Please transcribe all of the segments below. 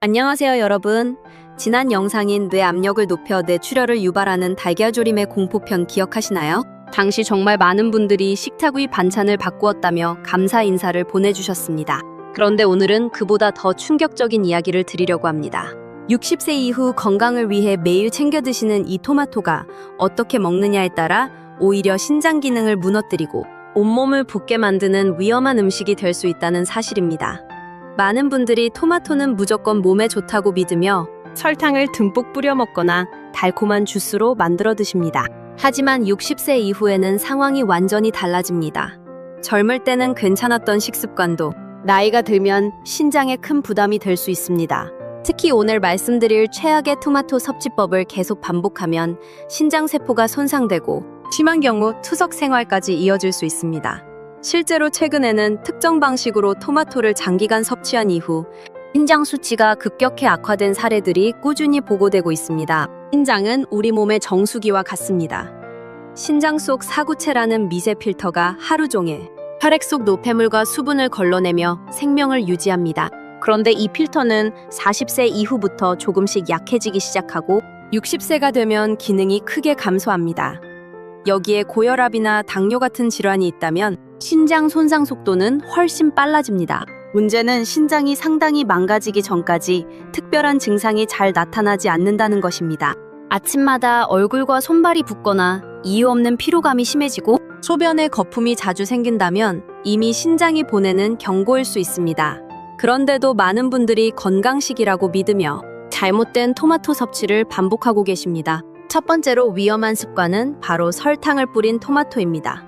안녕하세요, 여러분. 지난 영상인 뇌 압력을 높여 뇌출혈을 유발하는 달걀조림의 공포편 기억하시나요? 당시 정말 많은 분들이 식탁 위 반찬을 바꾸었다며 감사 인사를 보내주셨습니다. 그런데 오늘은 그보다 더 충격적인 이야기를 드리려고 합니다. 60세 이후 건강을 위해 매일 챙겨 드시는 이 토마토가 어떻게 먹느냐에 따라 오히려 신장 기능을 무너뜨리고 온몸을 붓게 만드는 위험한 음식이 될 수 있다는 사실입니다. 많은 분들이 토마토는 무조건 몸에 좋다고 믿으며 설탕을 듬뿍 뿌려 먹거나 달콤한 주스로 만들어 드십니다. 하지만 60세 이후에는 상황이 완전히 달라집니다. 젊을 때는 괜찮았던 식습관도 나이가 들면 신장에 큰 부담이 될 수 있습니다. 특히 오늘 말씀드릴 최악의 토마토 섭취법을 계속 반복하면 신장세포가 손상되고 심한 경우 투석 생활까지 이어질 수 있습니다. 실제로 최근에는 특정 방식으로 토마토를 장기간 섭취한 이후 신장 수치가 급격히 악화된 사례들이 꾸준히 보고되고 있습니다. 신장은 우리 몸의 정수기와 같습니다. 신장 속 사구체라는 미세 필터가 하루 종일 혈액 속 노폐물과 수분을 걸러내며 생명을 유지합니다. 그런데 이 필터는 40세 이후부터 조금씩 약해지기 시작하고 60세가 되면 기능이 크게 감소합니다. 여기에 고혈압이나 당뇨 같은 질환이 있다면 신장 손상 속도는 훨씬 빨라집니다. 문제는 신장이 상당히 망가지기 전까지 특별한 증상이 잘 나타나지 않는다는 것입니다. 아침마다 얼굴과 손발이 붓거나 이유 없는 피로감이 심해지고 소변에 거품이 자주 생긴다면 이미 신장이 보내는 경고일 수 있습니다. 그런데도 많은 분들이 건강식이라고 믿으며 잘못된 토마토 섭취를 반복하고 계십니다. 첫 번째로 위험한 습관은 바로 설탕을 뿌린 토마토입니다.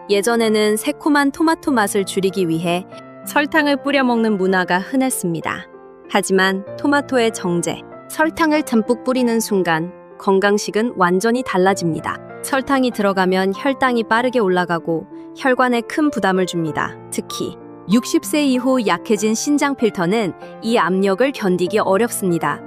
예전에는 새콤한 토마토 맛을 줄이기 위해 설탕을 뿌려 먹는 문화가 흔했습니다. 하지만 토마토의 정제, 설탕을 듬뿍 뿌리는 순간 건강식은 완전히 달라집니다. 설탕이 들어가면 혈당이 빠르게 올라가고 혈관에 큰 부담을 줍니다. 특히 60세 이후 약해진 신장 필터는 이 압력을 견디기 어렵습니다.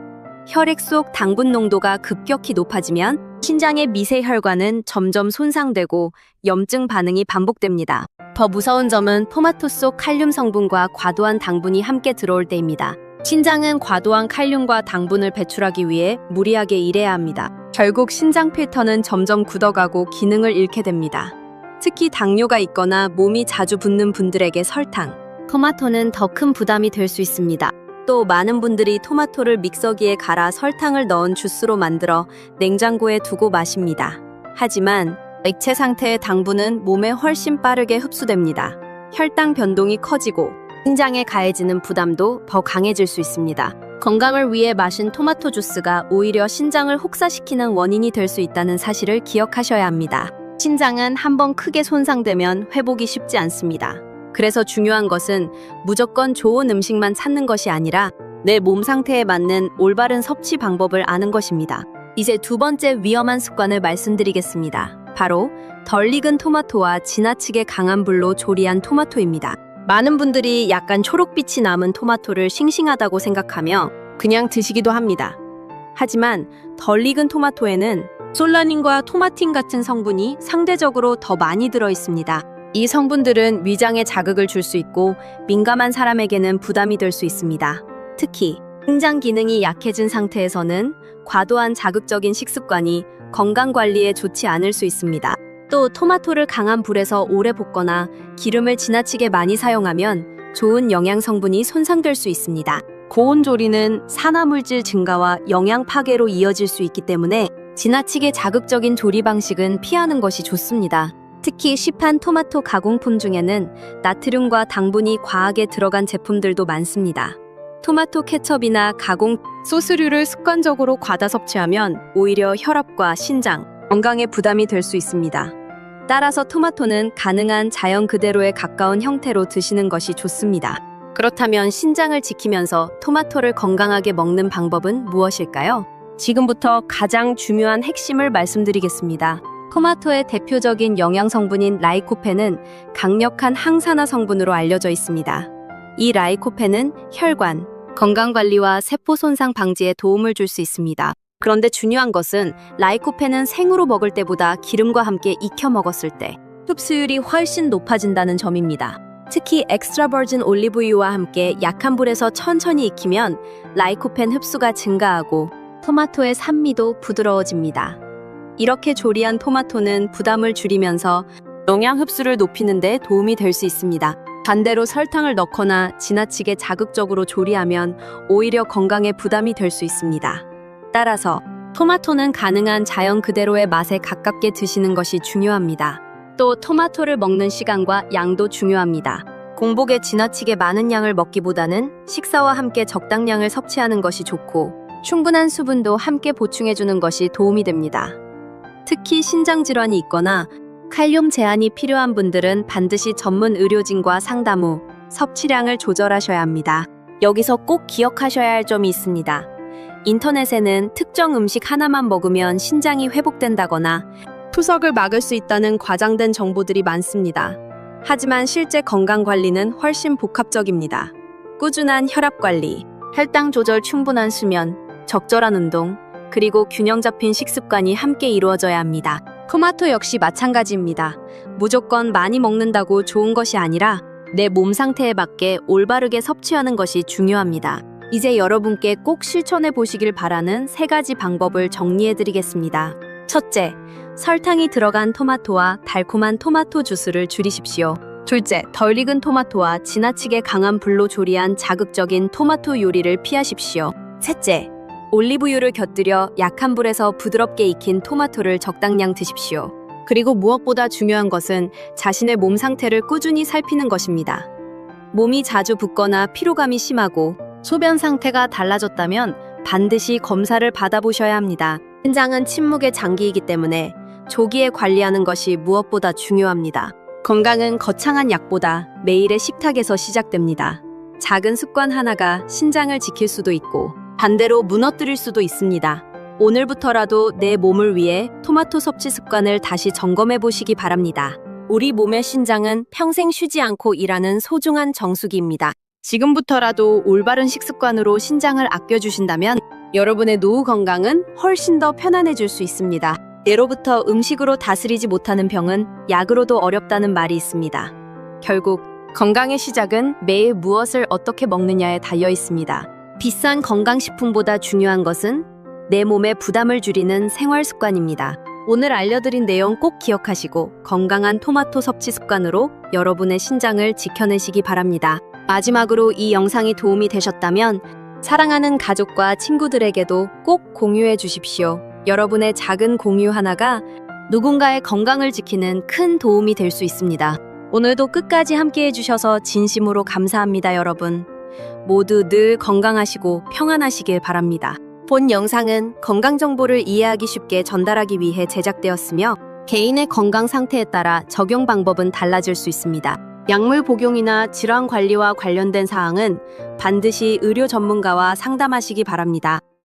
혈액 속 당분 농도가 급격히 높아지면 신장의 미세 혈관은 점점 손상되고 염증 반응이 반복됩니다. 더 무서운 점은 토마토 속 칼륨 성분과 과도한 당분이 함께 들어올 때입니다. 신장은 과도한 칼륨과 당분을 배출하기 위해 무리하게 일해야 합니다. 결국 신장 필터는 점점 굳어가고 기능을 잃게 됩니다. 특히 당뇨가 있거나 몸이 자주 붓는 분들에게 설탕, 토마토는 더 큰 부담이 될 수 있습니다. 또 많은 분들이 토마토를 믹서기에 갈아 설탕을 넣은 주스로 만들어 냉장고에 두고 마십니다. 하지만 액체 상태의 당분은 몸에 훨씬 빠르게 흡수됩니다. 혈당 변동이 커지고 신장에 가해지는 부담도 더 강해질 수 있습니다. 건강을 위해 마신 토마토 주스가 오히려 신장을 혹사시키는 원인이 될 수 있다는 사실을 기억하셔야 합니다. 신장은 한번 크게 손상되면 회복이 쉽지 않습니다. 그래서 중요한 것은 무조건 좋은 음식만 찾는 것이 아니라 내 몸 상태에 맞는 올바른 섭취 방법을 아는 것입니다. 이제 두 번째 위험한 습관을 말씀드리겠습니다. 바로 덜 익은 토마토와 지나치게 강한 불로 조리한 토마토입니다. 많은 분들이 약간 초록빛이 남은 토마토를 싱싱하다고 생각하며 그냥 드시기도 합니다. 하지만 덜 익은 토마토에는 솔라닌과 토마틴 같은 성분이 상대적으로 더 많이 들어 있습니다. 이 성분들은 위장에 자극을 줄 수 있고 민감한 사람에게는 부담이 될 수 있습니다. 특히 신장 기능이 약해진 상태에서는 과도한 자극적인 식습관이 건강 관리에 좋지 않을 수 있습니다. 또 토마토를 강한 불에서 오래 볶거나 기름을 지나치게 많이 사용하면 좋은 영양 성분이 손상될 수 있습니다. 고온 조리는 산화물질 증가와 영양 파괴로 이어질 수 있기 때문에 지나치게 자극적인 조리 방식은 피하는 것이 좋습니다. 특히 시판 토마토 가공품 중에는 나트륨과 당분이 과하게 들어간 제품들도 많습니다. 토마토 케첩이나 가공 소스류를 습관적으로 과다 섭취하면 오히려 혈압과 신장, 건강에 부담이 될 수 있습니다. 따라서 토마토는 가능한 자연 그대로에 가까운 형태로 드시는 것이 좋습니다. 그렇다면 신장을 지키면서 토마토를 건강하게 먹는 방법은 무엇일까요? 지금부터 가장 중요한 핵심을 말씀드리겠습니다. 토마토의 대표적인 영양 성분인 라이코펜은 강력한 항산화 성분으로 알려져 있습니다. 이 라이코펜은 혈관, 건강관리와 세포 손상 방지에 도움을 줄 수 있습니다. 그런데 중요한 것은 라이코펜은 생으로 먹을 때보다 기름과 함께 익혀 먹었을 때 흡수율이 훨씬 높아진다는 점입니다. 특히 엑스트라 버진 올리브유와 함께 약한 불에서 천천히 익히면 라이코펜 흡수가 증가하고 토마토의 산미도 부드러워집니다. 이렇게 조리한 토마토는 부담을 줄이면서 영양 흡수를 높이는 데 도움이 될 수 있습니다. 반대로 설탕을 넣거나 지나치게 자극적으로 조리하면 오히려 건강에 부담이 될 수 있습니다. 따라서 토마토는 가능한 자연 그대로의 맛에 가깝게 드시는 것이 중요합니다. 또 토마토를 먹는 시간과 양도 중요합니다. 공복에 지나치게 많은 양을 먹기보다는 식사와 함께 적당량을 섭취하는 것이 좋고 충분한 수분도 함께 보충해주는 것이 도움이 됩니다. 특히 신장질환이 있거나 칼륨 제한이 필요한 분들은 반드시 전문 의료진과 상담 후 섭취량을 조절하셔야 합니다. 여기서 꼭 기억하셔야 할 점이 있습니다. 인터넷에는 특정 음식 하나만 먹으면 신장이 회복된다거나 투석을 막을 수 있다는 과장된 정보들이 많습니다. 하지만 실제 건강관리는 훨씬 복합적입니다. 꾸준한 혈압관리, 혈당 조절, 충분한 수면, 적절한 운동, 그리고 균형 잡힌 식습관이 함께 이루어져야 합니다. 토마토 역시 마찬가지입니다. 무조건 많이 먹는다고 좋은 것이 아니라 내 몸 상태에 맞게 올바르게 섭취하는 것이 중요합니다. 이제 여러분께 꼭 실천해 보시길 바라는 3가지 방법을 정리해 드리겠습니다. 첫째, 설탕이 들어간 토마토와 달콤한 토마토 주스를 줄이십시오. 둘째, 덜 익은 토마토와 지나치게 강한 불로 조리한 자극적인 토마토 요리를 피하십시오. 셋째, 올리브유를 곁들여 약한 불에서 부드럽게 익힌 토마토를 적당량 드십시오. 그리고 무엇보다 중요한 것은 자신의 몸 상태를 꾸준히 살피는 것입니다. 몸이 자주 붓거나 피로감이 심하고 소변 상태가 달라졌다면 반드시 검사를 받아보셔야 합니다. 신장은 침묵의 장기이기 때문에 조기에 관리하는 것이 무엇보다 중요합니다. 건강은 거창한 약보다 매일의 식탁에서 시작됩니다. 작은 습관 하나가 신장을 지킬 수도 있고 반대로 무너뜨릴 수도 있습니다. 오늘부터라도 내 몸을 위해 토마토 섭취 습관을 다시 점검해 보시기 바랍니다. 우리 몸의 신장은 평생 쉬지 않고 일하는 소중한 정수기입니다. 지금부터라도 올바른 식습관으로 신장을 아껴주신다면 여러분의 노후 건강은 훨씬 더 편안해질 수 있습니다. 예로부터 음식으로 다스리지 못하는 병은 약으로도 어렵다는 말이 있습니다. 결국 건강의 시작은 매일 무엇을 어떻게 먹느냐에 달려 있습니다. 비싼 건강식품보다 중요한 것은 내 몸의 부담을 줄이는 생활 습관입니다. 오늘 알려드린 내용 꼭 기억하시고 건강한 토마토 섭취 습관으로 여러분의 신장을 지켜내시기 바랍니다. 마지막으로 이 영상이 도움이 되셨다면 사랑하는 가족과 친구들에게도 꼭 공유해 주십시오. 여러분의 작은 공유 하나가 누군가의 건강을 지키는 큰 도움이 될 수 있습니다. 오늘도 끝까지 함께 해주셔서 진심으로 감사합니다, 여러분. 모두 늘 건강하시고 평안하시길 바랍니다. 본 영상은 건강 정보를 이해하기 쉽게 전달하기 위해 제작되었으며 개인의 건강 상태에 따라 적용 방법은 달라질 수 있습니다. 약물 복용이나 질환 관리와 관련된 사항은 반드시 의료 전문가와 상담하시기 바랍니다.